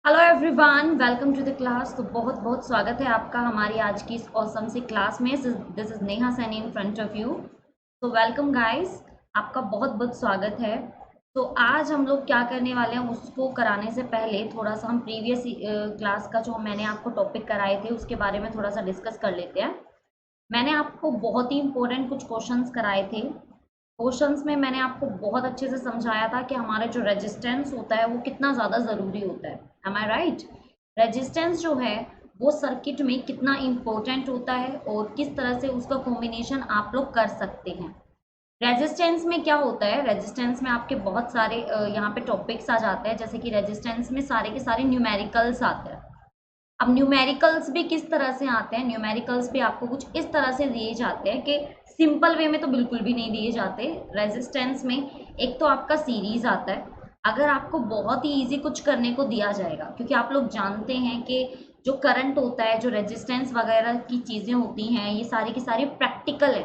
Hello everyone, welcome to the class. तो बहुत बहुत स्वागत है आपका हमारी आज की इस ऑसम सी क्लास में। This is Neha Saini in front of you. तो वेलकम गाइस, आपका बहुत बहुत स्वागत है। तो आज हम लोग क्या करने वाले हैं, उसको कराने से पहले थोड़ा सा हम प्रीवियस क्लास का जो मैंने आपको टॉपिक कराए थे उसके बारे में थोड़ा सा डिस्कस कर लेते हैं। मैंने आपको बहुत ही इंपॉर्टेंट कुछ क्वेश्चंस कराए थे। क्वेश्चंस में मैंने आपको बहुत अच्छे से समझाया था कि हमारे जो रेजिस्टेंस होता है वो कितना ज़्यादा ज़रूरी होता है। एम आई राइट? रेजिस्टेंस जो है वो सर्किट में कितना इम्पोर्टेंट होता है और किस तरह से उसका कॉम्बिनेशन आप लोग कर सकते हैं। रेजिस्टेंस में क्या होता है, रेजिस्टेंस में आपके बहुत सारे यहाँ पे टॉपिक्स आ जाते हैं, जैसे कि रेजिस्टेंस में सारे के सारे न्यूमेरिकल्स आते हैं। अब न्यूमेरिकल्स भी किस तरह से आते हैं, न्यूमेरिकल्स भी आपको कुछ इस तरह से दिए जाते हैं कि सिंपल वे में तो बिल्कुल भी नहीं दिए जाते। रेजिस्टेंस में एक तो आपका सीरीज आता है। अगर आपको बहुत ही इजी कुछ करने को दिया जाएगा, क्योंकि आप लोग जानते हैं कि जो करंट होता है, जो रेजिस्टेंस वगैरह की चीज़ें होती हैं, ये सारी की सारी प्रैक्टिकल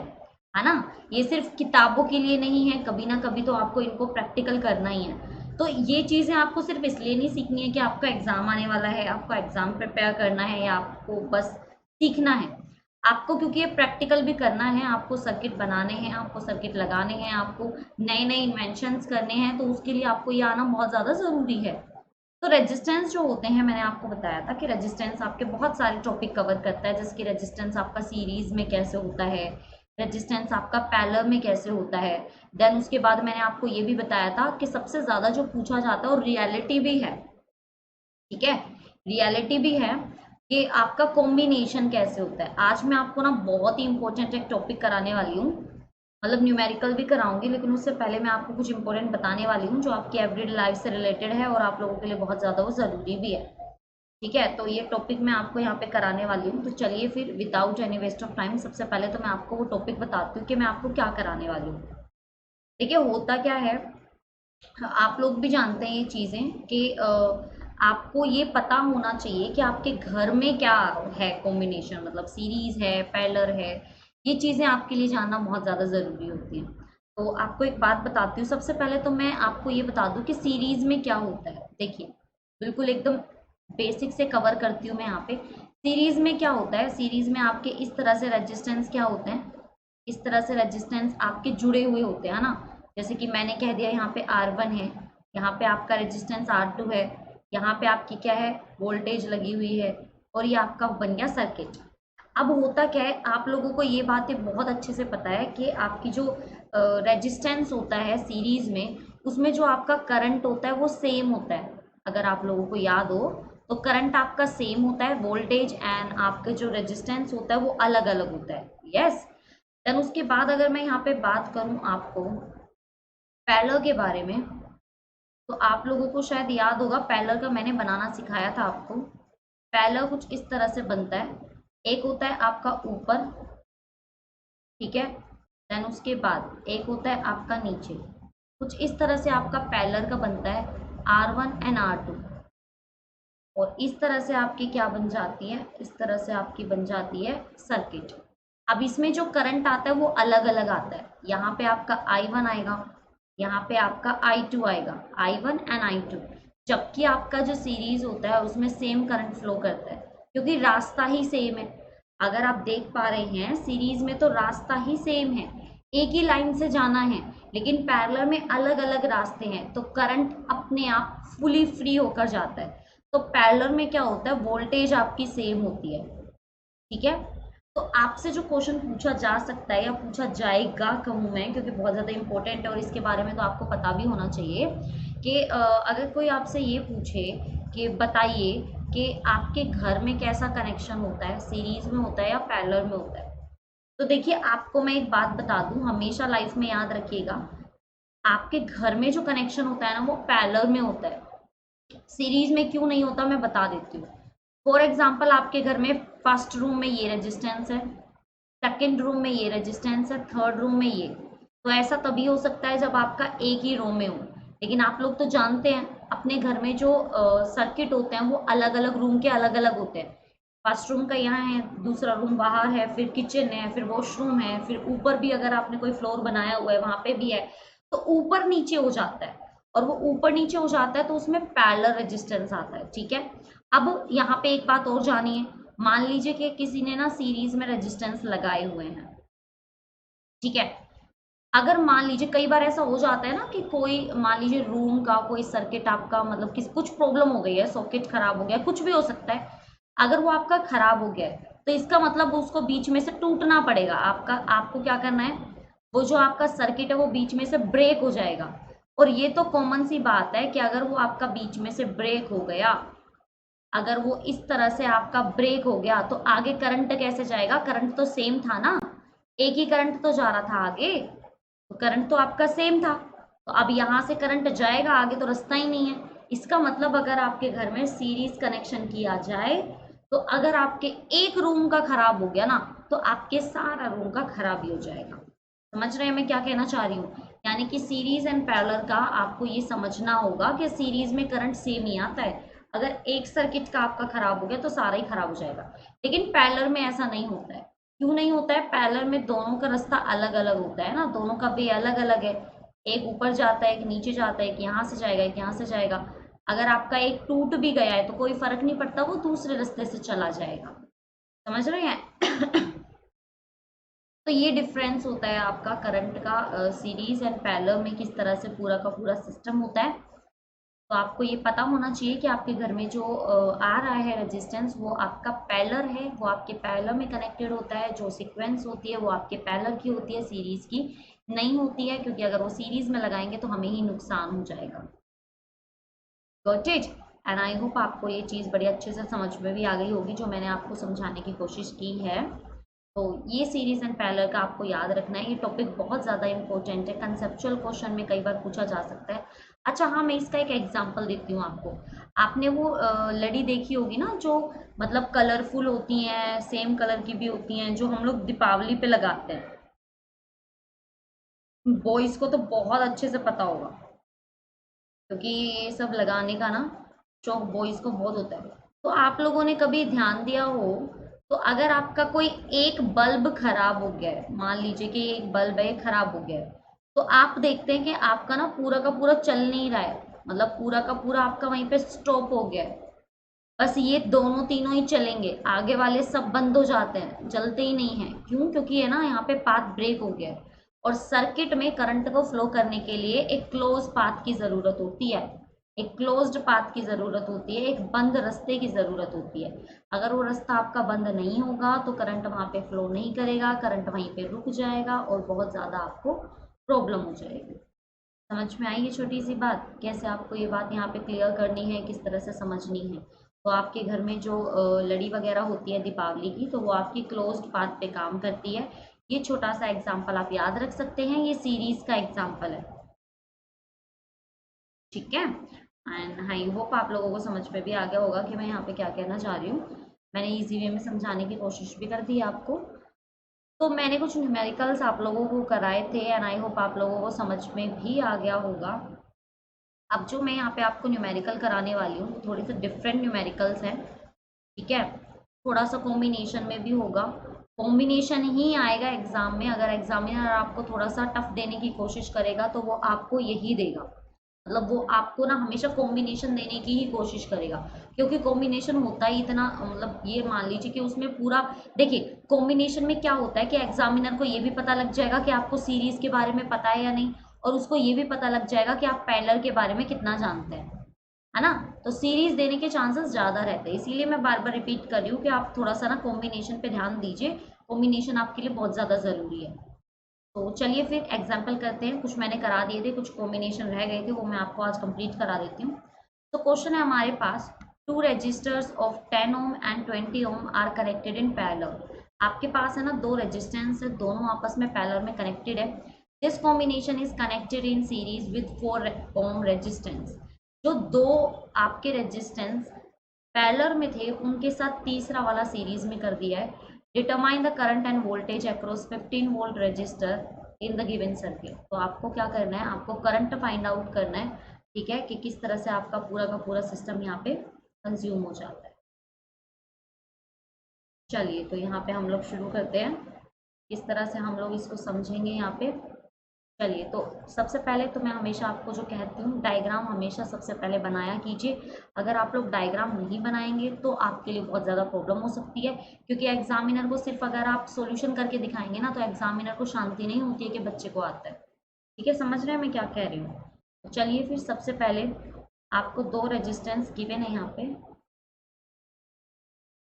है ना। ये सिर्फ किताबों के लिए नहीं है, कभी ना कभी तो आपको इनको प्रैक्टिकल करना ही है। तो ये चीज़ें आपको सिर्फ इसलिए नहीं सीखनी है कि आपका एग्ज़ाम आने वाला है, आपको एग्ज़ाम प्रिपेयर करना है या आपको बस सीखना है। आपको क्योंकि ये प्रैक्टिकल भी करना है, आपको सर्किट बनाने हैं, आपको सर्किट लगाने हैं, आपको नए नए इन्वेंशंस करने हैं, तो उसके लिए आपको ये आना बहुत ज़्यादा ज़रूरी है। तो रेजिस्टेंस जो होते हैं, मैंने आपको बताया था कि रेजिस्टेंस आपके बहुत सारे टॉपिक कवर करता है, जैसे कि रेजिस्टेंस आपका सीरीज में कैसे होता है, रेजिस्टेंस आपका पैरेलल में कैसे होता है। देन उसके बाद मैंने आपको ये भी बताया था कि सबसे ज़्यादा जो पूछा जाता है और रियलिटी भी है, ठीक है, रियलिटी भी है कि आपका कॉम्बिनेशन कैसे होता है। आज मैं आपको ना बहुत ही इंपॉर्टेंट एक टॉपिक कराने वाली हूँ, मतलब न्यूमेरिकल भी कराऊंगी, लेकिन उससे पहले मैं आपको कुछ इंपॉर्टेंट बताने वाली हूँ जो आपकी एवरीडे लाइफ से रिलेटेड है और आप लोगों के लिए बहुत ज़्यादा वो ज़रूरी भी है। ठीक है, तो ये टॉपिक मैं आपको यहाँ पे कराने वाली हूँ। तो चलिए फिर without any waste of time, सबसे पहले तो मैं आपको वो टॉपिक बताती हूँ कि मैं आपको क्या कराने वाली हूँ। देखिए होता क्या है, आप लोग भी जानते हैं ये चीज़ें कि आपको ये पता होना चाहिए कि आपके घर में क्या है कॉम्बिनेशन, मतलब सीरीज है, पैरेलल है। ये चीज़ें आपके लिए जानना बहुत ज़्यादा ज़रूरी होती हैं। तो आपको एक बात बताती हूँ, सबसे पहले तो मैं आपको ये बता दूँ कि सीरीज में क्या होता है। देखिए बिल्कुल एकदम बेसिक से कवर करती हूँ मैं यहाँ पे। सीरीज में क्या होता है, सीरीज में आपके इस तरह से रेजिस्टेंस क्या होते हैं, इस तरह से रेजिस्टेंस आपके जुड़े हुए होते हैं ना। जैसे कि मैंने कह दिया यहाँ पे R1 है, यहाँ पे आपका रेजिस्टेंस R2 है, यहाँ पे आपकी क्या है, वोल्टेज लगी हुई है, और ये आपका बन गया सर्किट। अब होता क्या है, आप लोगों को ये बातें बहुत अच्छे से पता है कि आपकी जो रेजिस्टेंस होता है सीरीज में, उसमें जो आपका करंट होता है वो सेम होता है। अगर आप लोगों को याद हो तो करंट आपका सेम होता है, वोल्टेज एंड आपका जो रेजिस्टेंस होता है वो अलग अलग होता है। यस। देन उसके बाद अगर मैं यहाँ पे बात करूँ आपको पैरेलल के बारे में, तो आप लोगों को शायद याद होगा, पैरेलल का मैंने बनाना सिखाया था आपको। पैरेलल कुछ इस तरह से बनता है, एक होता है आपका ऊपर, ठीक है, देन उसके बाद एक होता है आपका नीचे। कुछ इस तरह से आपका पैरेलल का बनता है, R1 एंड R2। और इस तरह से आपकी क्या बन जाती है, इस तरह से आपकी बन जाती है सर्किट। अब इसमें जो करंट आता है वो अलग अलग आता है। यहाँ पे आपका I1 आएगा, यहाँ पे आपका I2 आएगा, I1 एंड I2। जबकि आपका जो सीरीज होता है उसमें सेम करंट फ्लो करता है, क्योंकि रास्ता ही सेम है। अगर आप देख पा रहे हैं सीरीज में तो रास्ता ही सेम है, एक ही लाइन से जाना है, लेकिन पैरेलल में अलग अलग रास्ते हैं, तो करंट अपने आप फुली फ्री होकर जाता है। तो पैरेलल में क्या होता है, वोल्टेज आपकी सेम होती है, ठीक है। तो आपसे जो क्वेश्चन पूछा जा सकता है या पूछा जाएगा कहूँ मैं, क्योंकि बहुत ज़्यादा इंपॉर्टेंट है और इसके बारे में तो आपको पता भी होना चाहिए कि अगर कोई आपसे ये पूछे कि बताइए कि आपके घर में कैसा कनेक्शन होता है, सीरीज में होता है या पैरेलल में होता है। तो देखिए आपको मैं एक बात बता दूं, हमेशा लाइफ में याद रखिएगा, आपके घर में जो कनेक्शन होता है ना वो पैरेलल में होता है, सीरीज में क्यों नहीं होता मैं बता देती हूँ। फॉर एग्जाम्पल आपके घर में फर्स्ट रूम में ये रेजिस्टेंस है, सेकेंड रूम में ये रेजिस्टेंस है, थर्ड रूम में ये। तो ऐसा तभी हो सकता है जब आपका एक ही रूम में हो। लेकिन आप लोग तो जानते हैं अपने घर में जो सर्किट होते हैं वो अलग अलग रूम के अलग अलग होते हैं। फर्स्ट रूम का यहाँ है, दूसरा रूम बाहर है, फिर किचन है, फिर वॉशरूम है, फिर ऊपर भी अगर आपने कोई फ्लोर बनाया हुआ है वहां पे भी है, तो ऊपर नीचे हो जाता है। और वो ऊपर नीचे हो जाता है तो उसमें पैरेलल रेजिस्टेंस आता है। ठीक है, अब यहाँ पे एक बात और जानिए, मान लीजिए कि किसी ने ना सीरीज में रेजिस्टेंस लगाए हुए हैं। ठीक है, अगर मान लीजिए कई बार ऐसा हो जाता है ना कि कोई मान लीजिए रूम का कोई सर्किट आपका मतलब किस कुछ प्रॉब्लम हो गई है, सॉकेट खराब हो गया, कुछ भी हो सकता है। अगर वो आपका खराब हो गया है तो इसका मतलब उसको बीच में से टूटना पड़ेगा। आपको क्या करना है, वो जो आपका सर्किट है वो बीच में से ब्रेक हो जाएगा। और ये तो कॉमन सी बात है कि अगर वो आपका बीच में से ब्रेक हो गया, अगर वो इस तरह से आपका ब्रेक हो गया तो आगे करंट कैसे जाएगा? करंट तो सेम था ना, एक ही करंट तो जा रहा था आगे, तो करंट तो आपका सेम था। तो अब यहां से करंट जाएगा, आगे तो रास्ता ही नहीं है। इसका मतलब अगर आपके घर में सीरीज कनेक्शन किया जाए तो अगर आपके एक रूम का खराब हो गया ना तो आपके सारा रूम का खराब ही हो जाएगा। समझ रहे हैं मैं क्या कहना चाह रही हूँ? यानी कि सीरीज एंड पैरेलल का आपको ये समझना होगा कि सीरीज में करंट सेम ही आता है। अगर एक सर्किट का आपका खराब हो गया तो सारा ही खराब हो जाएगा। लेकिन पैरेलल में ऐसा नहीं होता है। क्यों नहीं होता है? पैरेलल में दोनों का रास्ता अलग अलग होता है ना, दोनों का वे अलग अलग है। एक ऊपर जाता है, एक नीचे जाता है, एक यहाँ से जाएगा, एक यहाँ से जाएगा। अगर आपका एक टूट भी गया है तो कोई फर्क नहीं पड़ता, वो दूसरे रास्ते से चला जाएगा। समझ रहे हैं? तो ये डिफरेंस होता है आपका करंट का सीरीज एंड पैरेलल में, किस तरह से पूरा का पूरा सिस्टम होता है। तो आपको ये पता होना चाहिए कि आपके घर में जो आ रहा है रेजिस्टेंस वो आपका पैरेलल है, वो आपके पैरेलल में कनेक्टेड होता है। जो सीक्वेंस होती है वो आपके पैरेलल की होती है, सीरीज की नहीं होती है, क्योंकि अगर वो सीरीज में लगाएंगे तो हमें ही नुकसान हो जाएगा। Got it? And I hope आपको ये चीज़ बड़ी अच्छे से समझ में भी आ गई होगी जो मैंने आपको समझाने की कोशिश की है। तो ये सीरीज एंड पैरेलल का आपको याद रखना है, ये टॉपिक बहुत ज़्यादा इंपॉर्टेंट है, कंसेप्चुअल क्वेश्चन में कई बार पूछा जा सकता है। अच्छा हाँ, मैं इसका एक एग्जांपल देती हूँ आपको। आपने वो लड़ी देखी होगी ना जो मतलब कलरफुल होती हैं, सेम कलर की भी होती हैं, जो हम लोग दीपावली पे लगाते हैं। बॉयज को तो बहुत अच्छे से पता होगा, क्योंकि ये सब लगाने का ना शौक बॉयज को बहुत होता है। तो आप लोगों ने कभी ध्यान दिया हो, तो अगर आपका कोई एक बल्ब खराब हो गया है, मान लीजिए कि एक बल्ब है खराब हो गया है, तो आप देखते हैं कि आपका ना पूरा का पूरा चल नहीं रहा है, मतलब पूरा का पूरा आपका वहीं पे स्टॉप हो गया है। बस ये दोनों तीनों ही चलेंगे, आगे वाले सब बंद हो जाते हैं, चलते ही नहीं है। क्यों? क्योंकि है ना यहाँ पे पाथ ब्रेक हो गया है। और सर्किट में करंट को फ्लो करने के लिए एक क्लोज पाथ की जरूरत होती है, एक क्लोज्ड पाथ की जरूरत होती है, एक बंद रास्ते की जरूरत होती है। अगर वो रास्ता आपका बंद नहीं होगा तो करंट वहां पे फ्लो नहीं करेगा, करंट वहीं पे रुक जाएगा और बहुत ज्यादा आपको प्रॉब्लम हो जाएगी। समझ में आई ये छोटी सी बात? कैसे आपको ये बात यहाँ पे क्लियर करनी है, किस तरह से समझनी है। तो आपके घर में जो लड़ी वगैरह होती है दीपावली की, तो वो आपकी क्लोज्ड पाथ पे काम करती है। ये छोटा सा एग्जाम्पल आप याद रख सकते हैं, ये सीरीज का एग्जाम्पल है। ठीक है, एंड आई होप आप लोगों को समझ में भी आ गया होगा कि मैं यहाँ पे क्या कहना चाह रही हूँ। मैंने इजी वे में समझाने की कोशिश भी कर दी है आपको। तो मैंने कुछ न्यूमेरिकल्स आप लोगों को कराए थे एंड आई होप आप लोगों को समझ में भी आ गया होगा। अब जो मैं यहाँ पे आपको न्यूमेरिकल कराने वाली हूँ, थोड़ी सी डिफरेंट न्यूमेरिकल्स हैं। ठीक है, थोड़ा सा कॉम्बिनेशन में भी होगा, कॉम्बिनेशन ही आएगा एग्जाम में। अगर एग्जामिनर आपको थोड़ा सा टफ देने की कोशिश करेगा तो वो आपको यही देगा, मतलब वो आपको ना हमेशा कॉम्बिनेशन देने की ही कोशिश करेगा। क्योंकि कॉम्बिनेशन होता ही इतना, मतलब ये मान लीजिए कि उसमें पूरा, देखिए कॉम्बिनेशन में क्या होता है कि एग्जामिनर को ये भी पता लग जाएगा कि आपको सीरीज के बारे में पता है या नहीं, और उसको ये भी पता लग जाएगा कि आप पैरेलल के बारे में कितना जानते हैं, है ना। तो सीरीज देने के चांसेस ज्यादा रहते हैं, इसीलिए मैं बार बार रिपीट कर रही हूँ कि आप थोड़ा सा ना कॉम्बिनेशन पे ध्यान दीजिए, कॉम्बिनेशन आपके लिए बहुत ज्यादा जरूरी है। तो चलिए फिर एग्जाम्पल करते हैं। कुछ मैंने करा दिए थे, कुछ कॉम्बिनेशन रह गए थे, वो मैं आपको आज कंप्लीट करा देती हूँ। तो क्वेश्चन है हमारे पास, two resistors of 10 ohm and 20 ohm are connected in parallel. आपके पास है ना दो रेजिस्टेंस है, दोनों आपस में पैरेलल में कनेक्टेड है। This combination is connected in series with 4 ohm resistance. जो दो आपके रेजिस्टेंस पैरेलल में थे उनके साथ तीसरा वाला सीरीज में कर दिया है। Determine the current end voltage across 15 volt register in the given circuit. तो आपको क्या करना है, आपको करंट फाइंड आउट करना है। ठीक है, कि किस तरह से आपका पूरा का पूरा सिस्टम यहाँ पे कंज्यूम हो जाता है। चलिए तो यहाँ पे हम लोग शुरू करते हैं, किस तरह से हम लोग इसको समझेंगे यहाँ पे। चलिए, तो सबसे पहले तो मैं हमेशा आपको जो कहती हूँ, डायग्राम हमेशा सबसे पहले बनाया कीजिए। अगर आप लोग डायग्राम नहीं बनाएंगे तो आपके लिए बहुत ज़्यादा प्रॉब्लम हो सकती है, क्योंकि एग्जामिनर को सिर्फ अगर आप सॉल्यूशन करके दिखाएंगे ना, तो एग्जामिनर को शांति नहीं होती है कि बच्चे को आता है। ठीक है, समझ रहे हैं मैं क्या कह रही हूँ? तो चलिए फिर सबसे पहले आपको दो रेजिस्टेंस गिवन है यहाँ पे,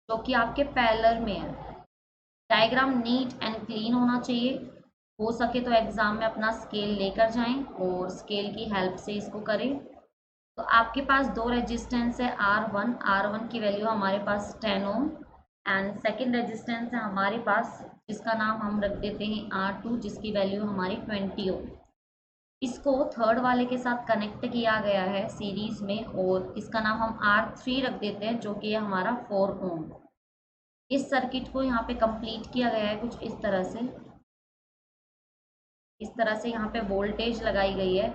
जो कि आपके पैरेलल में है। डायग्राम नीट एंड क्लीन होना चाहिए। हो सके तो एग्जाम में अपना स्केल लेकर जाएं और स्केल की हेल्प से इसको करें। तो आपके पास दो रेजिस्टेंस है, R1 की वैल्यू हमारे पास 10 ओम, एंड सेकेंड रेजिस्टेंस है हमारे पास, जिसका नाम हम रख देते हैं R2, जिसकी वैल्यू हमारी 20 ओम। इसको थर्ड वाले के साथ कनेक्ट किया गया है सीरीज में, और इसका नाम हम R3 रख देते हैं, जो कि है हमारा 4 ओम। इस सर्किट को यहाँ पे कंप्लीट किया गया है कुछ इस तरह से। इस तरह से यहाँ पे वोल्टेज लगाई गई है,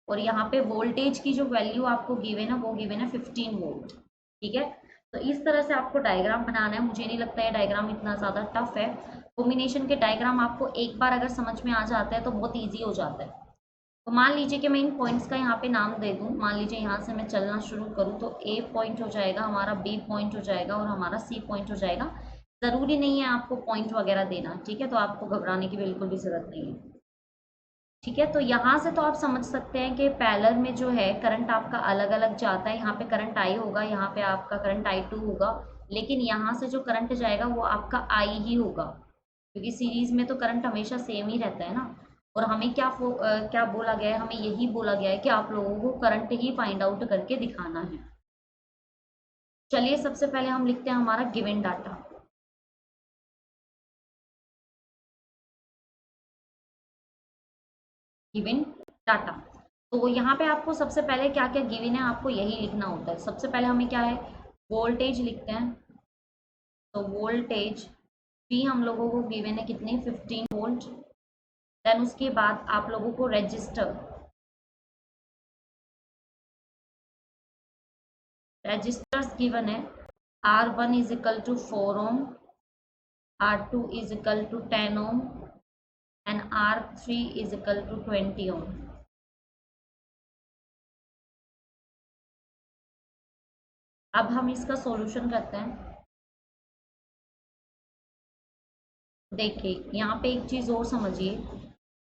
और यहाँ पे वोल्टेज की जो वैल्यू आपको गिवन है वो गिवन है 15 वोल्ट। ठीक है, तो इस तरह से आपको डायग्राम बनाना है। मुझे नहीं लगता है डायग्राम इतना ज़्यादा टफ है। कॉम्बिनेशन के डायग्राम आपको एक बार अगर समझ में आ जाता है तो बहुत ईजी हो जाता है। तो मान लीजिए कि मैं इन पॉइंट्स का यहाँ पे नाम दे दूँ। मान लीजिए यहाँ से मैं चलना शुरू करूँ तो ए पॉइंट हो जाएगा हमारा, बी पॉइंट हो जाएगा और हमारा सी पॉइंट हो जाएगा। ज़रूरी नहीं है आपको पॉइंट वगैरह देना, ठीक है, तो आपको घबराने की बिल्कुल भी ज़रूरत नहीं है। ठीक है, तो यहाँ से तो आप समझ सकते हैं कि पैरेलल में जो है करंट आपका अलग अलग जाता है। यहाँ पे करंट आई होगा, यहाँ पे आपका करंट I2 होगा, लेकिन यहाँ से जो करंट जाएगा वो आपका I ही होगा, क्योंकि सीरीज में तो करंट हमेशा सेम ही रहता है ना। और हमें क्या बोला गया है, हमें यही बोला गया है कि आप लोगों को करंट ही फाइंड आउट करके दिखाना है। चलिए सबसे पहले हम लिखते हैं हमारा गिवन डाटा। गिवन डाटा, तो यहाँ पे आपको सबसे पहले क्या क्या गिवन है आपको यही लिखना होता है। सबसे पहले हमें क्या है, वोल्टेज लिखते हैं। तो वोल्टेज भी हम लोगों को गिवन है कितने, 15 वोल्ट। देन उसके बाद आप लोगों को रजिस्टर्स गिवन है। R1 is equal to 4 ohm, R2 is equal to 10 ohm and R3 is equal to 20 ohm. अब हम इसका सॉल्यूशन करते हैं। देखिए यहाँ पे एक चीज और समझिए,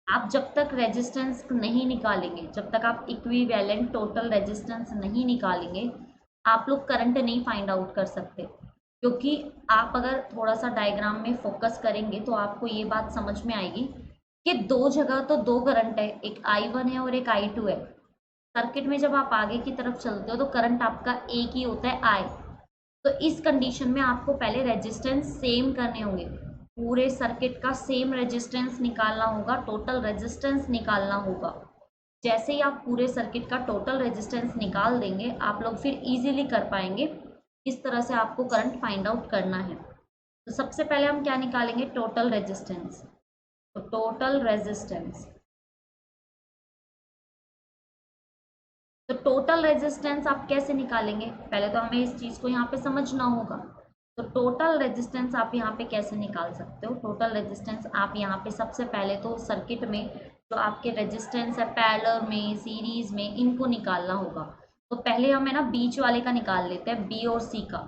आप जब तक रेजिस्टेंस नहीं निकालेंगे, जब तक आप इक्विवेलेंट टोटल रेजिस्टेंस नहीं निकालेंगे, आप लोग करंट नहीं फाइंड आउट कर सकते। क्योंकि आप अगर थोड़ा सा डायग्राम में फोकस करेंगे तो आपको ये बात समझ में आएगी कि दो जगह तो दो करंट है, एक I1 है और एक I2 है। सर्किट में जब आप आगे की तरफ चलते हो तो करंट आपका एक ही होता है, I। तो इस कंडीशन में आपको पहले रेजिस्टेंस सेम करने होंगे, पूरे सर्किट का सेम रेजिस्टेंस निकालना होगा, टोटल रेजिस्टेंस निकालना होगा। जैसे ही आप पूरे सर्किट का टोटल रेजिस्टेंस निकाल देंगे, आप लोग फिर इजीली कर पाएंगे किस तरह से आपको करंट फाइंड आउट करना है। तो सबसे पहले हम क्या निकालेंगे, टोटल रेजिस्टेंस। तो टोटल रेजिस्टेंस, तो टोटल रेजिस्टेंस आप कैसे निकालेंगे, पहले तो हमें इस चीज को यहाँ पे समझना होगा। तो टोटल रेजिस्टेंस आप यहाँ पे कैसे निकाल सकते हो, टोटल रेजिस्टेंस आप यहाँ पे सबसे पहले तो सर्किट में जो आपके रेजिस्टेंस है पैरेलल में, सीरीज में, इनको निकालना होगा। तो पहले हमें ना बीच वाले का निकाल लेते हैं, बी और सी का।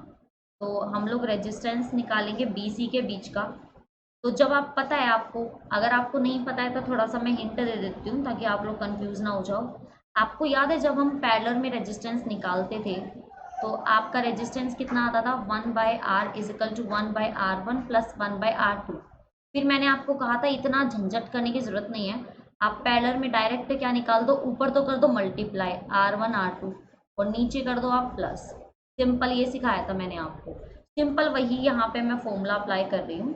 तो हम लोग रेजिस्टेंस निकालेंगे बी सी के बीच का। तो जब आप पता है आपको, अगर आपको नहीं पता है तो थोड़ा सा मैं हिंट दे देती हूँ ताकि आप लोग कंफ्यूज ना हो जाओ। आपको याद है जब हम पैरेलल में रेजिस्टेंस निकालते थे तो आपका रेजिस्टेंस कितना आता था, 1/R is equal to 1/R1 plus 1/R2। फिर मैंने आपको कहा था इतना झंझट करने की जरूरत नहीं है, आप पैरेलल में डायरेक्ट क्या निकाल दो, ऊपर तो कर दो मल्टीप्लाई R1 R2 और नीचे कर दो आप प्लस। सिंपल ये सिखाया था मैंने आपको, सिंपल वही यहाँ पे मैं फॉर्मूला अप्लाई कर रही हूँ।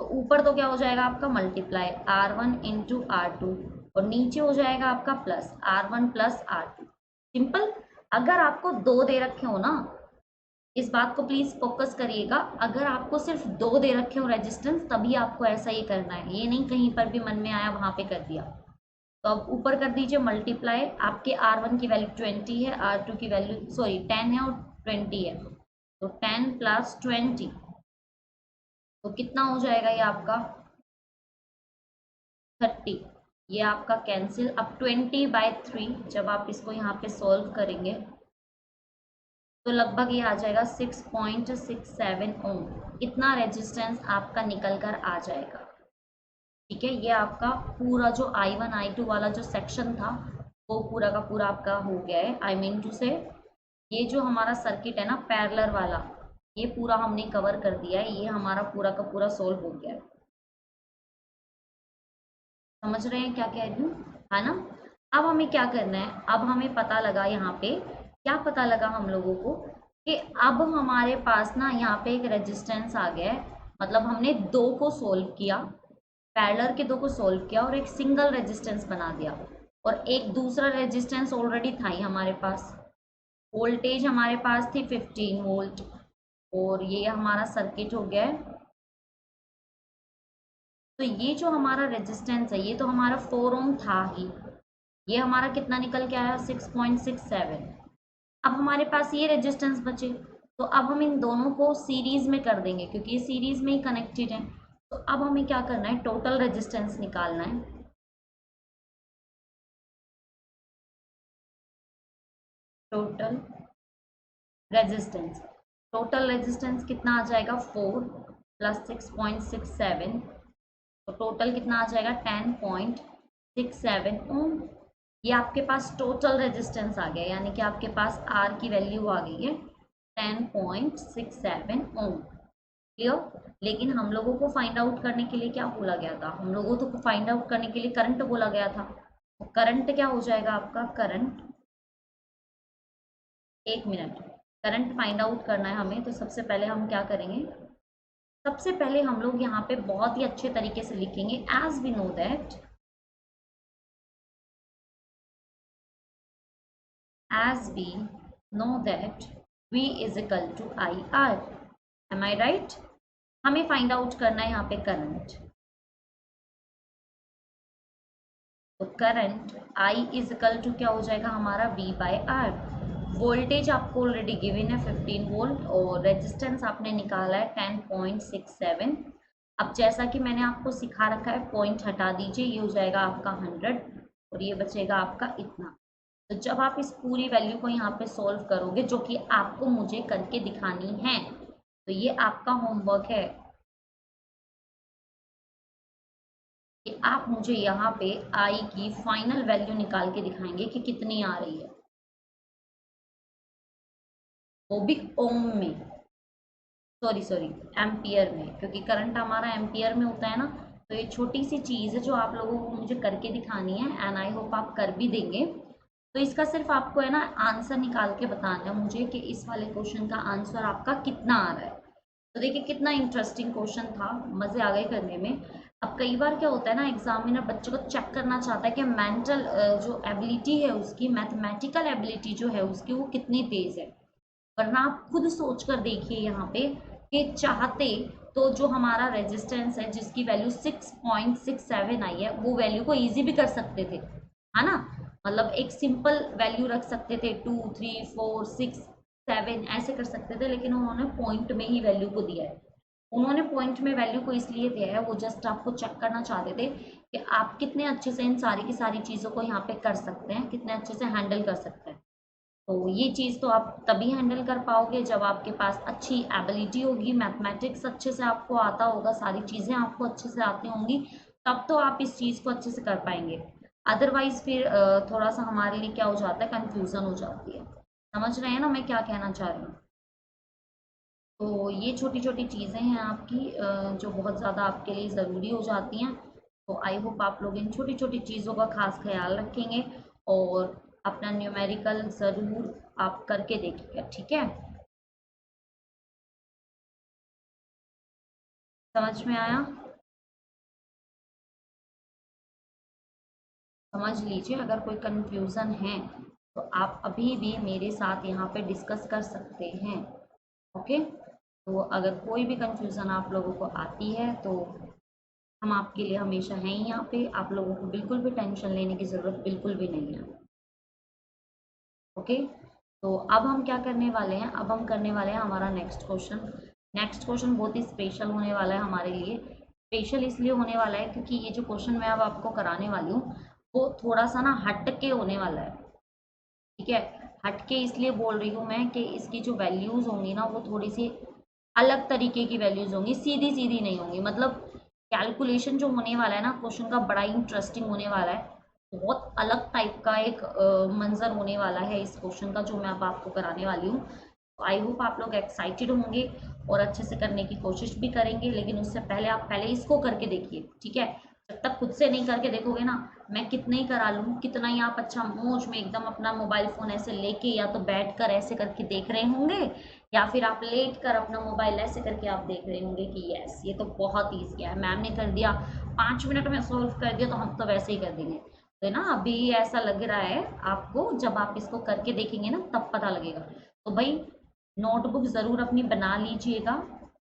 तो ऊपर तो क्या हो जाएगा आपका मल्टीप्लाई R1 इंटू R2 और नीचे हो जाएगा आपका plus R1 plus R2। Simple. अगर आपको दो दे रखे हो ना, इस बात को प्लीज फोकस करिएगा, अगर आपको सिर्फ दो दे रखे हो रेजिस्टेंस तभी आपको ऐसा ही करना है, ये नहीं कहीं पर भी मन में आया वहां पे कर दिया। तो अब ऊपर कर दीजिए मल्टीप्लाई, आपके R1 की वैल्यू 20 है, R2 की वैल्यू सॉरी 10 है और 20 है, तो 10 प्लस 20 तो कितना हो जाएगा ये आपका 30। ये आपका कैंसिल। अब 20/3 जब आप इसको यहाँ पे सॉल्व करेंगे तो लगभग ये आ जाएगा 6.67 ओम। इतना रेजिस्टेंस आपका निकल कर आ जाएगा। ठीक है, ये आपका पूरा जो I1 I2 वाला जो सेक्शन था वो पूरा का पूरा आपका हो गया है। आई मीन टू से ये जो हमारा सर्किट है ना पैरेलल वाला, ये पूरा हमने कवर कर दिया है। ये हमारा पूरा का पूरा सोल्व हो गया है। समझ रहे हैं क्या कह रही हूँ, है ना। अब हमें क्या करना है, अब हमें पता लगा यहाँ पे क्या पता लगा हम लोगों को कि अब हमारे पास ना यहाँ पे एक रेजिस्टेंस आ गया है। मतलब हमने दो को सोल्व किया, पैरेलल के दो को सोल्व किया और एक सिंगल रेजिस्टेंस बना दिया। और एक दूसरा रेजिस्टेंस ऑलरेडी था ही हमारे पास। वोल्टेज हमारे पास थी 15 वोल्ट और ये हमारा सर्किट हो गया है। तो ये जो हमारा रेजिस्टेंस है ये तो हमारा 4 ओम था ही। ये हमारा कितना निकल के आया 6.67। अब हमारे पास ये रेजिस्टेंस बचे, तो अब हम इन दोनों को सीरीज में कर देंगे क्योंकि ये सीरीज में ही कनेक्टेड है। तो अब हमें क्या करना है, टोटल रेजिस्टेंस निकालना है। टोटल रेजिस्टेंस, टोटल रेजिस्टेंस कितना आ जाएगा 4 प्लस 6.67, तो टोटल कितना आ जाएगा 10.67 ओम। ये आपके पास टोटल रेजिस्टेंस आ गया, यानी कि आपके पास आर की वैल्यू आ गई है 10.67 ओम। क्लियर। लेकिन हम लोगों को फाइंड आउट करने के लिए क्या बोला गया था, हम लोगों को फाइंड आउट करने के लिए करंट बोला गया था। करंट क्या हो जाएगा आपका, करंट, एक मिनट, करंट फाइंड आउट करना है हमें। तो सबसे पहले हम क्या करेंगे, सबसे पहले हम लोग यहाँ पे बहुत ही अच्छे तरीके से लिखेंगे as we know that, as we know that V is equal to IR. Am I right? हमें फाइंड आउट करना है यहाँ पे करंट। तो current I is equal to क्या हो जाएगा हमारा V/R। वोल्टेज आपको ऑलरेडी गिवन है 15 वोल्ट और रेजिस्टेंस आपने निकाला है 10.67। अब जैसा कि मैंने आपको सिखा रखा है, पॉइंट हटा दीजिए, ये हो जाएगा आपका 100 और ये बचेगा आपका इतना। तो जब आप इस पूरी वैल्यू को यहाँ पे सॉल्व करोगे, जो कि आपको मुझे करके दिखानी है, तो ये आपका होमवर्क है कि आप मुझे यहाँ पे आई की फाइनल वैल्यू निकाल के दिखाएंगे कि कितनी आ रही है, वो भी ओम में, सॉरी एम्पियर में, क्योंकि करंट हमारा एम्पियर में होता है ना। तो ये छोटी सी चीज़ है जो आप लोगों को मुझे करके दिखानी है एंड आई होप आप कर भी देंगे। तो इसका सिर्फ आपको है ना आंसर निकाल के बताना है मुझे कि इस वाले क्वेश्चन का आंसर आपका कितना आ रहा है। तो देखिए कितना इंटरेस्टिंग क्वेश्चन था, मज़े आ गए करने में। अब कई बार क्या होता है ना, एग्जामिनर बच्चों को चेक करना चाहता है कि मेंटल जो एबिलिटी है उसकी, मैथमेटिकल एबिलिटी जो है उसकी, वो कितनी तेज़ है। वरना आप खुद सोच कर देखिए यहाँ पे कि चाहते तो जो हमारा रेजिस्टेंस है जिसकी वैल्यू 6.67 आई है, वो वैल्यू को इजी भी कर सकते थे, है ना। मतलब एक सिंपल वैल्यू रख सकते थे 2 3 4 6 7 ऐसे कर सकते थे, लेकिन उन्होंने पॉइंट में ही वैल्यू को दिया है। उन्होंने पॉइंट में वैल्यू को इसलिए दिया है, वो जस्ट आपको चेक करना चाहते थे कि आप कितने अच्छे से इन सारी की सारी चीज़ों को यहाँ पे कर सकते हैं, कितने अच्छे से हैंडल कर सकते हैं। तो ये चीज़ तो आप तभी हैंडल कर पाओगे जब आपके पास अच्छी एबिलिटी होगी, मैथमेटिक्स अच्छे से आपको आता होगा, सारी चीज़ें आपको अच्छे से आती होंगी, तब तो आप इस चीज़ को अच्छे से कर पाएंगे। अदरवाइज फिर थोड़ा सा हमारे लिए क्या हो जाता है, कंफ्यूजन हो जाती है। समझ रहे हैं ना मैं क्या कहना चाह रही हूँ। तो ये छोटी छोटी चीज़ें हैं आपकी जो बहुत ज़्यादा आपके लिए ज़रूरी हो जाती हैं। तो आई होप आप लोग इन छोटी छोटी चीज़ों का खास ख्याल रखेंगे और अपना न्यूमेरिकल ज़रूर आप करके देखिएगा, ठीक है। समझ में आया, समझ लीजिए। अगर कोई कंफ्यूज़न है तो आप अभी भी मेरे साथ यहाँ पे डिस्कस कर सकते हैं, ओके। तो अगर कोई भी कंफ्यूज़न आप लोगों को आती है तो हम आपके लिए हमेशा हैं यहाँ पे, आप लोगों को बिल्कुल भी टेंशन लेने की ज़रूरत बिल्कुल भी नहीं है, ओके। तो अब हम क्या करने वाले हैं, अब हम करने वाले हैं हमारा नेक्स्ट क्वेश्चन। नेक्स्ट क्वेश्चन बहुत ही स्पेशल होने वाला है हमारे लिए, स्पेशल इसलिए होने वाला है क्योंकि ये जो क्वेश्चन मैं अब आपको कराने वाली हूँ वो थोड़ा सा ना हट के होने वाला है, ठीक है। हट के इसलिए बोल रही हूँ मैं कि इसकी जो वैल्यूज होंगी ना वो थोड़ी सी अलग तरीके की वैल्यूज होंगी, सीधी सीधी नहीं होंगी। मतलब कैलकुलेशन जो होने वाला है ना क्वेश्चन का, बड़ा इंटरेस्टिंग होने वाला है। बहुत अलग टाइप का एक मंजर होने वाला है इस क्वेश्चन का जो मैं अब आपको कराने वाली हूँ। आई होप आप लोग एक्साइटेड होंगे और अच्छे से करने की कोशिश भी करेंगे। लेकिन उससे पहले आप पहले इसको करके देखिए, ठीक है। जब तक खुद से नहीं करके देखोगे ना, मैं कितना ही करा लूँ, कितना ही आप अच्छा मौज में एकदम अपना मोबाइल फोन ऐसे लेके या तो बैठ कर ऐसे करके देख रहे होंगे, या फिर आप लेट कर अपना मोबाइल ऐसे करके आप देख रहे होंगे कि यस ये तो बहुत ईजी है, मैम ने कर दिया, 5 मिनट में सॉल्व कर दिया तो हम तो वैसे ही कर देंगे। तो ना अभी ऐसा लग रहा है आपको, जब आप इसको करके देखेंगे ना तब पता लगेगा। तो भाई नोटबुक ज़रूर अपनी बना लीजिएगा,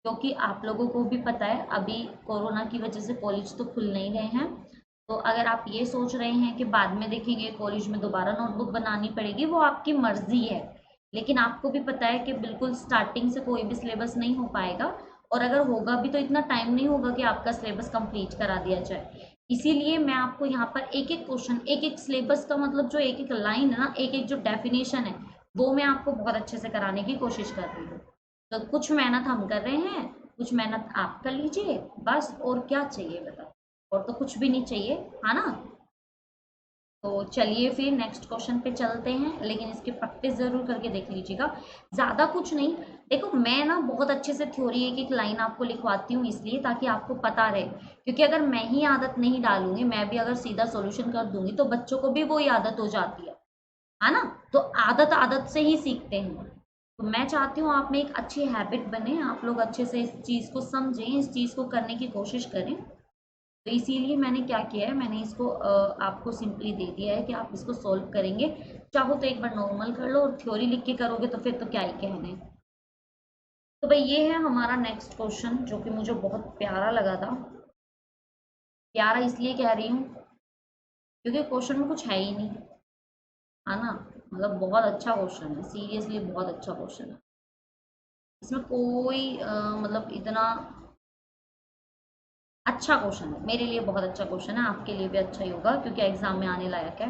क्योंकि आप लोगों को भी पता है अभी कोरोना की वजह से कॉलेज तो खुल नहीं रहे हैं। तो अगर आप ये सोच रहे हैं कि बाद में देखेंगे कॉलेज में दोबारा नोटबुक बनानी पड़ेगी, वो आपकी मर्जी है। लेकिन आपको भी पता है कि बिल्कुल स्टार्टिंग से कोई भी सिलेबस नहीं हो पाएगा, और अगर होगा भी तो इतना टाइम नहीं होगा कि आपका सिलेबस कंप्लीट करा दिया जाए। इसीलिए मैं आपको यहाँ पर एक एक क्वेश्चन, एक एक सिलेबस का मतलब जो एक एक लाइन है ना, एक एक जो डेफिनेशन है वो मैं आपको बहुत अच्छे से कराने की कोशिश कर रही हूँ। तो कुछ मेहनत हम कर रहे हैं, कुछ मेहनत आप कर लीजिए बस, और क्या चाहिए बताओ। और तो कुछ भी नहीं चाहिए, है ना। तो चलिए फिर नेक्स्ट क्वेश्चन पे चलते हैं, लेकिन इसकी प्रैक्टिस जरूर करके देख लीजिएगा। ज़्यादा कुछ नहीं, देखो मैं ना बहुत अच्छे से थ्योरी एक एक लाइन आपको लिखवाती हूँ इसलिए ताकि आपको पता रहे। क्योंकि अगर मैं ही आदत नहीं डालूंगी, मैं भी अगर सीधा सॉल्यूशन कर दूंगी तो बच्चों को भी वही आदत हो जाती है ना। तो आदत आदत से ही सीखते हैं। तो मैं चाहती हूँ आप में एक अच्छी हैबिट बने, आप लोग अच्छे से इस चीज़ को समझें, इस चीज़ को करने की कोशिश करें। तो इसीलिए मैंने क्या किया है, मैंने इसको आपको सिंपली दे दिया है कि आप इसको सॉल्व करेंगे। चाहो तो एक बार नॉर्मल कर लो, और थ्योरी लिख के करोगे तो फिर तो क्या ही कहने। तो भाई ये है हमारा नेक्स्ट क्वेश्चन, जो कि मुझे बहुत प्यारा लगा था। प्यारा इसलिए कह रही हूँ क्योंकि क्वेश्चन में कुछ है ही नहीं, है ना। मतलब बहुत अच्छा क्वेश्चन है, सीरियसली बहुत अच्छा क्वेश्चन है। इसमें कोई मतलब इतना अच्छा क्वेश्चन है, मेरे लिए बहुत अच्छा क्वेश्चन है, आपके लिए भी अच्छा ही होगा क्योंकि एग्जाम में आने लायक है।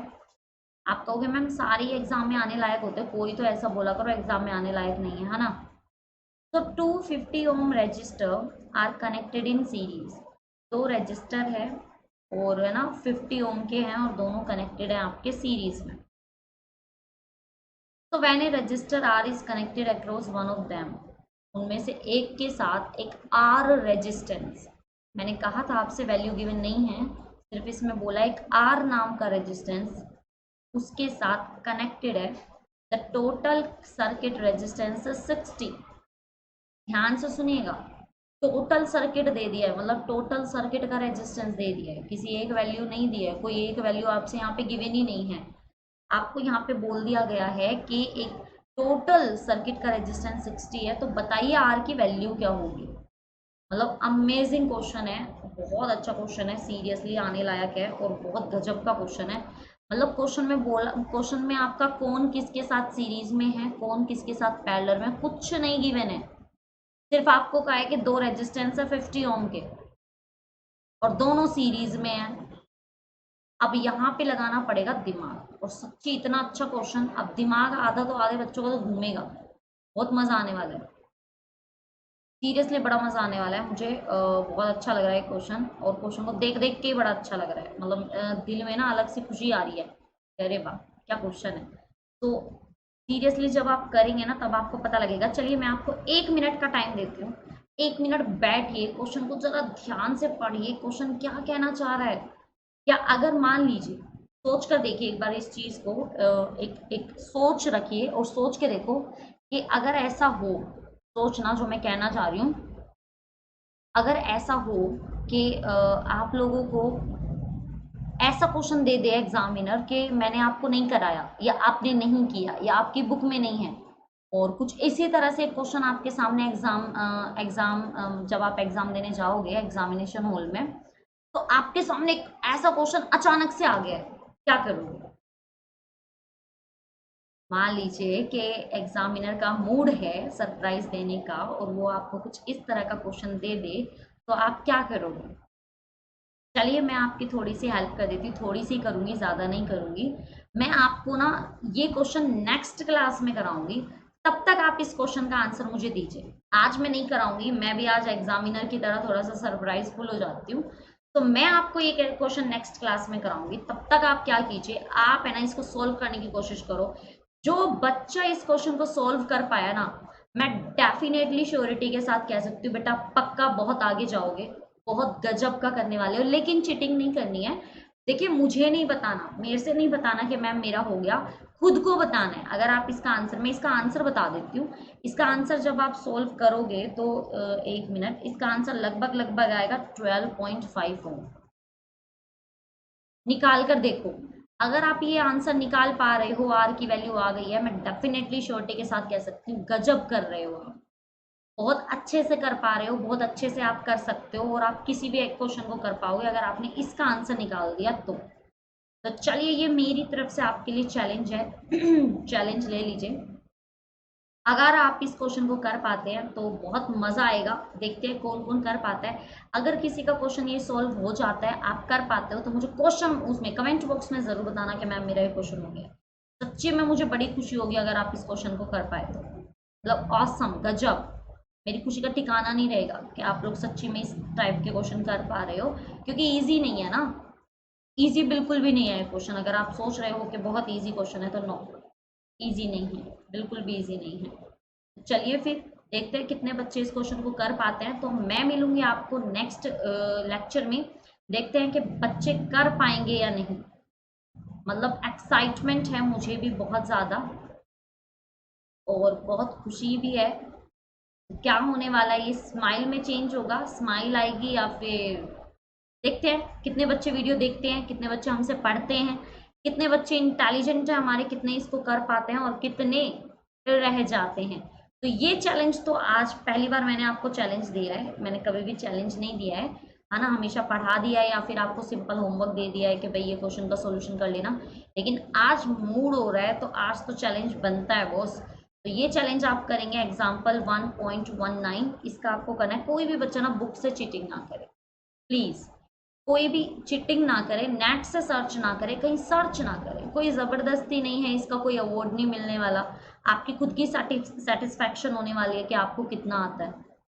आप कहोगे मैम सारे एग्जाम में आने लायक होते हैं, कोई तो ऐसा बोला करो एग्जाम में आने लायक नहीं है ना। तो 250 ohm resistor are connected in series. दो रजिस्टर है और है ना 50 ओम के हैं, और दोनों कनेक्टेड है आपके सीरीज में। तो when a resistor R is connected across one of them, उनमें से एक के साथ एक आर रेजिस्टेंस, मैंने कहा था आपसे वैल्यू गिवन नहीं है, सिर्फ इसमें बोला एक आर नाम का रेजिस्टेंस उसके साथ कनेक्टेड है। The total circuit resistance 60। ध्यान से सुनिएगा, टोटल सर्किट दे दिया है, मतलब टोटल सर्किट का रेजिस्टेंस दे दिया है, किसी एक वैल्यू नहीं दिया है, कोई एक वैल्यू आपसे यहाँ पे गिवन ही नहीं है। आपको यहाँ पे बोल दिया गया है कि एक टोटल सर्किट का रेजिस्टेंस 60 है, तो बताइए आर की वैल्यू क्या होगी। मतलब अमेजिंग क्वेश्चन है, बहुत अच्छा क्वेश्चन है, सीरियसली आने लायक है और बहुत गजब का क्वेश्चन है। मतलब क्वेश्चन में आपका कौन किसके साथ सीरीज में है, कौन किसके साथ पैरेलल में, कुछ नहीं गिवन है। सिर्फ आपको कहा है कि दो रेजिस्टेंस है 50 ओम के और दोनों सीरीज में है। अब यहाँ पे लगाना पड़ेगा दिमाग, और सच्ची इतना अच्छा क्वेश्चन, अब दिमाग आधा तो आधे बच्चों का तो घूमेगा, बहुत मजा आने वाला है। सीरियसली बड़ा मजा आने वाला है मुझे, बहुत अच्छा लग रहा है क्वेश्चन, और क्वेश्चन को देख देख के ही बड़ा अच्छा लग रहा है। मतलब दिल में ना अलग से खुशी आ रही है, अरे वाह क्या क्वेश्चन है। तो सीरियसली जब आप करेंगे ना तब आपको पता लगेगा। चलिए मैं आपको 1 मिनट का टाइम देती हूँ, 1 मिनट बैठिए, क्वेश्चन को जरा ध्यान से पढ़िए, क्वेश्चन क्या कहना चाह रहा है। या अगर मान लीजिए, सोच कर देखिए एक बार इस चीज को, एक एक सोच रखिए और सोच के देखो कि अगर ऐसा हो, सोचना जो मैं कहना चाह रही हूँ, अगर ऐसा हो कि आप लोगों को ऐसा क्वेश्चन दे दे एग्जामिनर कि मैंने आपको नहीं कराया, या आपने नहीं किया, या आपकी बुक में नहीं है, और कुछ इसी तरह से क्वेश्चन आपके सामने एग्जाम जब आप एग्जाम देने जाओगे एग्जामिनेशन हॉल में, तो आपके सामने एक ऐसा क्वेश्चन अचानक से आ गया है, क्या करोगे। मान लीजिए कि एग्जामिनर का मूड है सरप्राइज देने का, और वो आपको कुछ इस तरह का क्वेश्चन दे दे, तो आप क्या करोगे। चलिए मैं आपकी थोड़ी सी हेल्प कर देती हूँ, थोड़ी सी करूँगी, ज़्यादा नहीं करूँगी। मैं आपको ना ये क्वेश्चन नेक्स्ट क्लास में कराऊंगी, तब तक आप इस क्वेश्चन का आंसर मुझे दीजिए। आज मैं नहीं कराऊंगी, मैं भी आज एग्जामिनर की तरह थोड़ा सा सरप्राइजफुल हो जाती हूँ। तो मैं आपको ये क्वेश्चन नेक्स्ट क्लास में कराऊंगी, तब तक आप क्या कीजिए, आप है ना इसको सोल्व करने की कोशिश करो। जो बच्चा इस क्वेश्चन को सोल्व कर पाया ना, मैं डेफिनेटली श्योरिटी के साथ कह सकती हूँ बेटा पक्का बहुत आगे जाओगे, बहुत गजब का करने वाले हो। लेकिन चीटिंग नहीं करनी है। देखिए मुझे नहीं बताना, मेरे से नहीं बताना कि मैम मेरा हो गया, खुद को बताना है। अगर आप इसका आंसर, मैं इसका आंसर बता देती हूँ। इसका आंसर जब आप सोल्व करोगे तो एक मिनट, इसका आंसर लगभग लगभग आएगा 12.5 होगा। निकाल कर देखो, अगर आप ये आंसर निकाल पा रहे हो, आर की वैल्यू आ गई है, मैं डेफिनेटली श्योरिटी के साथ कह सकती हूँ गजब कर रहे हो आप, बहुत अच्छे से कर पा रहे हो, बहुत अच्छे से आप कर सकते हो और आप किसी भी एक क्वेश्चन को कर पाओगे अगर आपने इसका आंसर निकाल दिया तो चलिए ये मेरी तरफ से आपके लिए चैलेंज है। चैलेंज ले लीजिए। अगर आप इस क्वेश्चन को कर पाते हैं तो बहुत मजा आएगा, देखते हैं कौन कौन कर पाता है। अगर किसी का क्वेश्चन ये सॉल्व हो जाता है, आप कर पाते हो, तो मुझे क्वेश्चन उसमें कमेंट बॉक्स में जरूर बताना कि मैम मेरा ये क्वेश्चन हो गया। सच्ची में मुझे बड़ी खुशी होगी अगर आप इस क्वेश्चन को कर पाए तो, मतलब ऑसम, गजब। मेरी खुशी का ठिकाना नहीं रहेगा कि आप लोग सच्ची में इस टाइप के क्वेश्चन कर पा रहे हो, क्योंकि इजी नहीं है ना, इजी बिल्कुल भी नहीं है क्वेश्चन। अगर आप सोच रहे हो कि बहुत इजी क्वेश्चन है तो नो, इजी नहीं है, बिल्कुल भी इजी नहीं है। चलिए फिर देखते हैं कितने बच्चे इस क्वेश्चन को कर पाते हैं। तो मैं मिलूंगी आपको नेक्स्ट लेक्चर में, देखते हैं कि बच्चे कर पाएंगे या नहीं। मतलब एक्साइटमेंट है मुझे भी बहुत ज़्यादा, और बहुत खुशी भी है। क्या होने वाला है, ये स्माइल में चेंज होगा, स्माइल आएगी या फिर, देखते हैं कितने बच्चे वीडियो देखते हैं, कितने बच्चे हमसे पढ़ते हैं, कितने बच्चे इंटेलिजेंट है हमारे, कितने इसको कर पाते हैं और कितने रह जाते हैं। तो ये चैलेंज तो आज पहली बार मैंने आपको चैलेंज दिया है, मैंने कभी भी चैलेंज नहीं दिया है ना, हमेशा पढ़ा दिया है या फिर आपको सिंपल होमवर्क दे दिया है कि भाई ये क्वेश्चन का सोल्यूशन कर लेना। लेकिन आज मूड हो रहा है तो आज तो चैलेंज बनता है बॉस। तो ये चैलेंज आप करेंगे एग्जाम्पल 1.19, इसका आपको करना है। कोई भी बच्चा ना बुक से चीटिंग ना करे प्लीज, कोई भी चीटिंग ना करे, नेट से सर्च ना करे, कहीं सर्च ना करे, कोई जबरदस्ती नहीं है, इसका कोई अवार्ड नहीं मिलने वाला। आपकी खुद की सेटिस्फैक्शन होने वाली है कि आपको कितना आता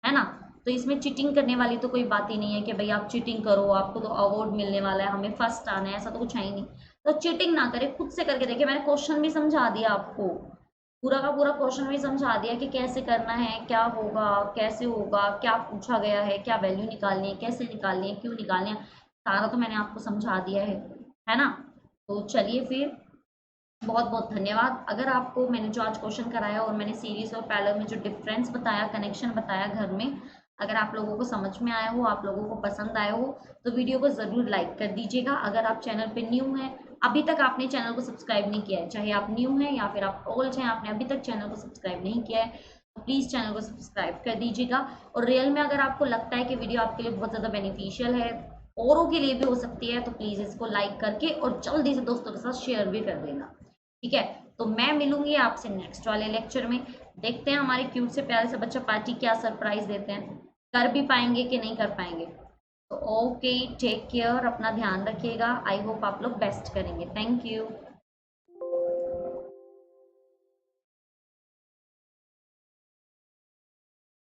है ना। तो इसमें चीटिंग करने वाली तो कोई बात ही नहीं है कि भाई आप चीटिंग करो आपको तो अवार्ड मिलने वाला है, हमें फर्स्ट आना है, ऐसा तो कुछ है ही नहीं। तो चीटिंग ना करे, खुद से करके देखिए। मैंने क्वेश्चन भी समझा दिया आपको, पूरा का पूरा क्वेश्चन भी समझा दिया कि कैसे करना है, क्या होगा, कैसे होगा, क्या पूछा गया है, क्या वैल्यू निकालनी है, कैसे निकालनी है, क्यों निकालनी है, सारा तो मैंने आपको समझा दिया है ना। तो चलिए फिर, बहुत बहुत धन्यवाद। अगर आपको मैंने जो आज क्वेश्चन कराया और मैंने सीरीज और पैरेलल में जो डिफरेंस बताया, कनेक्शन बताया घर में, अगर आप लोगों को समझ में आया हो, आप लोगों को पसंद आया हो, तो वीडियो को ज़रूर लाइक कर दीजिएगा। अगर आप चैनल पे न्यू हैं, अभी तक आपने चैनल को सब्सक्राइब नहीं किया है, चाहे आप न्यू हैं या फिर आप ओल्ड हैं, आपने अभी तक चैनल को सब्सक्राइब नहीं किया है, तो प्लीज़ चैनल को सब्सक्राइब कर दीजिएगा। और रियल में अगर आपको लगता है कि वीडियो आपके लिए बहुत ज़्यादा बेनिफिशियल है, औरों के लिए भी हो सकती है, तो प्लीज़ इसको लाइक करके और जल्दी से दोस्तों के साथ शेयर भी कर देना, ठीक है। तो मैं मिलूंगी आपसे नेक्स्ट वाले लेक्चर में, देखते हैं हमारे क्यूट से प्यारे से बच्चा पार्टी क्या सरप्राइज देते हैं, कर भी पाएंगे कि नहीं कर पाएंगे। तो ओके, टेक केयर, अपना ध्यान रखिएगा। आई होप आप लोग बेस्ट करेंगे। Thank you.